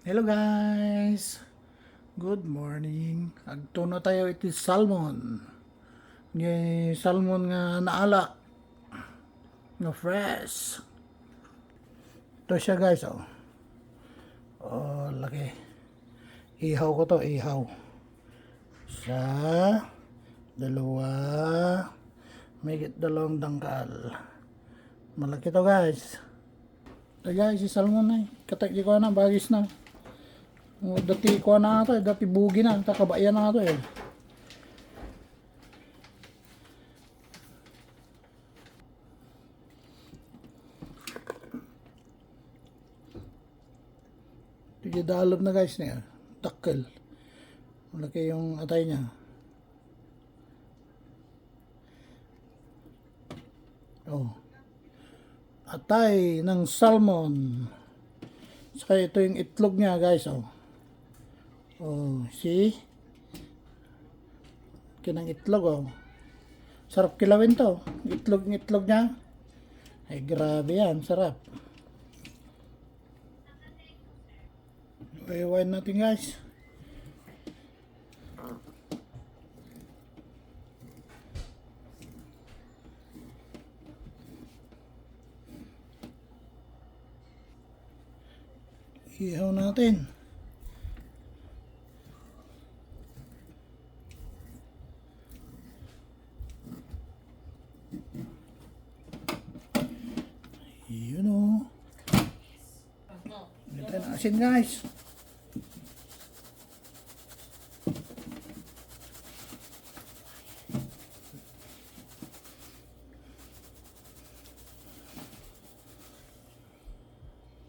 Hello guys! Good morning. Agtuno tayo iti salmon. Ni salmon nga naala. Nga fresh. Ito siya guys oh. Oh, laki. Ihaw ko to, ihaw. Isa, dalawa, may dalawang dangkal. Malaki to guys. Ito guys, si salmon na eh. Katakdi ko na, bagis na. Dati ko na ito, dati bugi na, kakabayan na ito eh. Tigidalog na guys niya, takkel. Malaki yung atay niya. Oh. Atay ng salmon. Saka ito yung itlog niya guys oh. Oh, see? Kinang itlog oh. Sarap kilawin to. Itlog niya. Ay grabe yan, sarap. Iwain natin guys. Ihaw natin. Yun o. Ito na asin guys.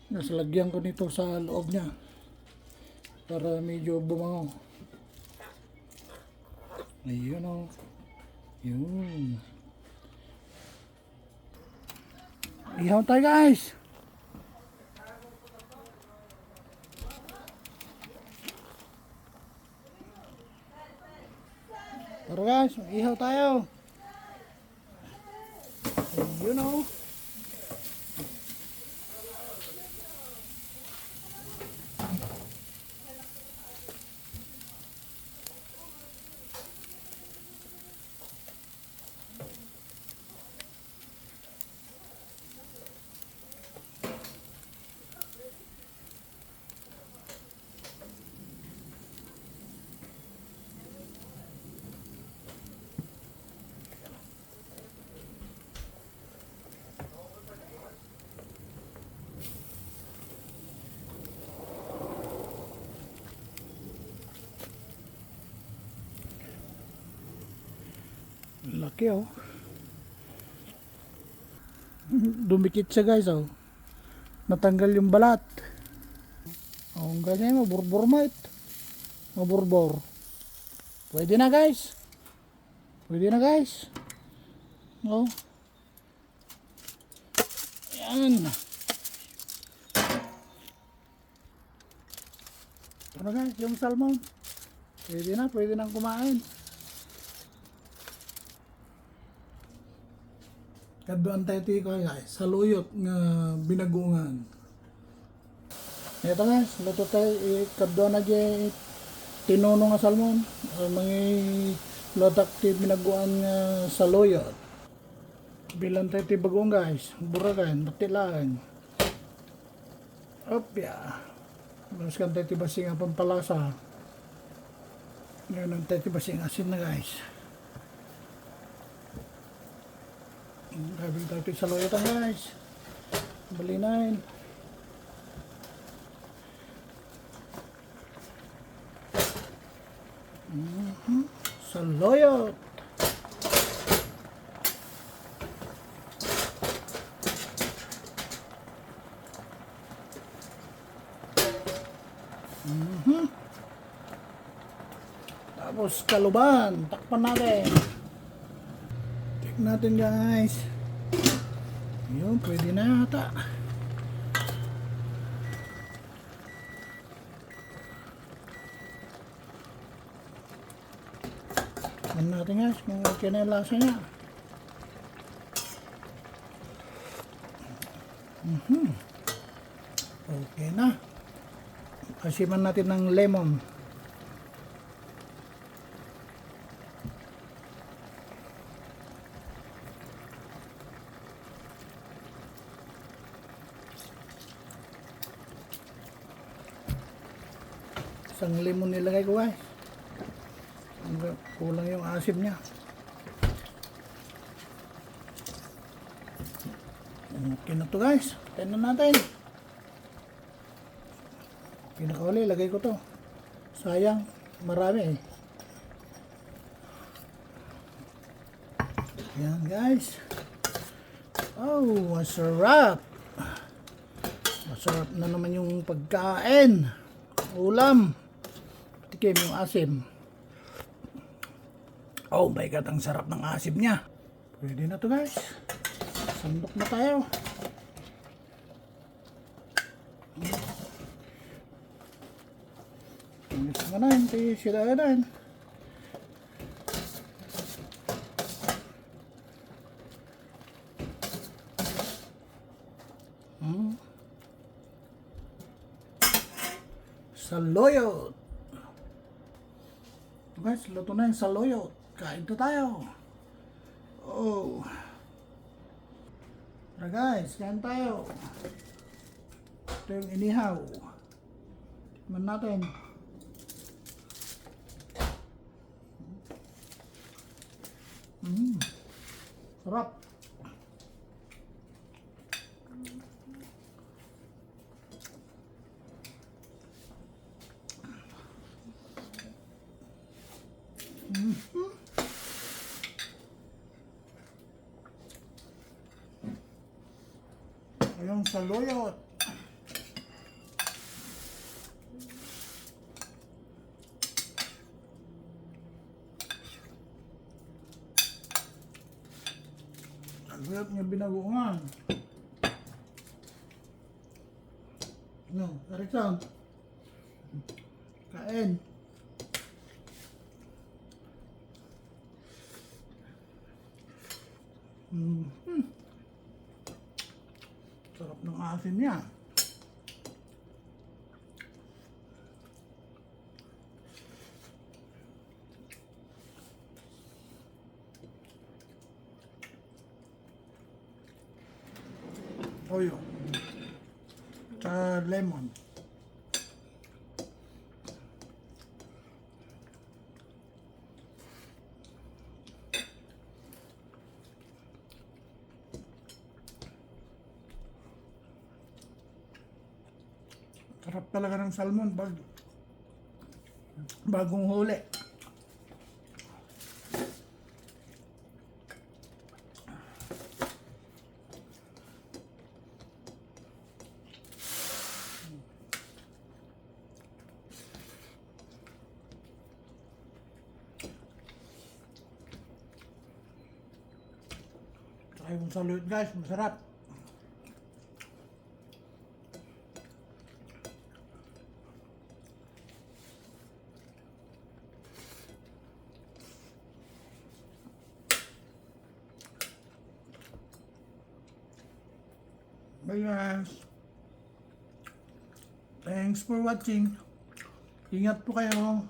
Nasalagyan ko nito sa loob niya para medyo bumango. Ayun o. Yun. Ihaw tayo guys. Tara guys, ihaw tayo. Ayun o. Laki oh. Dumikit siya guys oh. Natanggal yung balat. Oh, ang ganyan maburbor mate. Maburbor. Pwede na guys. Pwede na guys. Oh. Yan. Ano guys, yung salmon. Pwede na kumain. Kaduan tayo ko guys, saluyot nga binagungan. Ito guys, luto tayo, kaduan na dyan tinuno nga salmon. Mga lotak ti binaguan nga saluyot. Bilang tayo ti bagong guys, buragan, batilaan. Opya. Malaskan tayo ti basing nga pampalasa. Ngayon tayo ti basing asin na guys. Grabe tayo sa loyatan guys. Balinain. Sa loyot. Tapos kaluban. Takpan natin. Natin guys. Yun, pwede na ata. Ano natin guys kung okay na yung lasa niya. Okay na. Asiman natin ng lemon. Isang lemon nilagay ko guys. Kulang yung asim niya. Okay na to guys. Tignan natin. Pinakauli, lagay ko to. Sayang, marami eh. Yan guys. Oh, masarap. Masarap na naman yung pagkain. Ulam. Tikim yung asim. Oh my God, ang sarap ng asim niya. Pwede na to guys. Sandok na tayo. Mix mo na, hindi sila na. Saluyot. Guys, luto na yung saluyot. Kain to tayo. Oh. Tara guys, kain tayo. Ito yung inihaw. Tikman natin. Sarap. Ayun, saluyot. Saluyot niya binagoongan. No, Erickson. Kain. Sarap ng asin niya. Toyo. Tsaka lemon. Sarap talaga ng salmon bagong huli. Try yung saluyot guys, masarap. Bye guys. Thanks for watching. Ingat po kayo.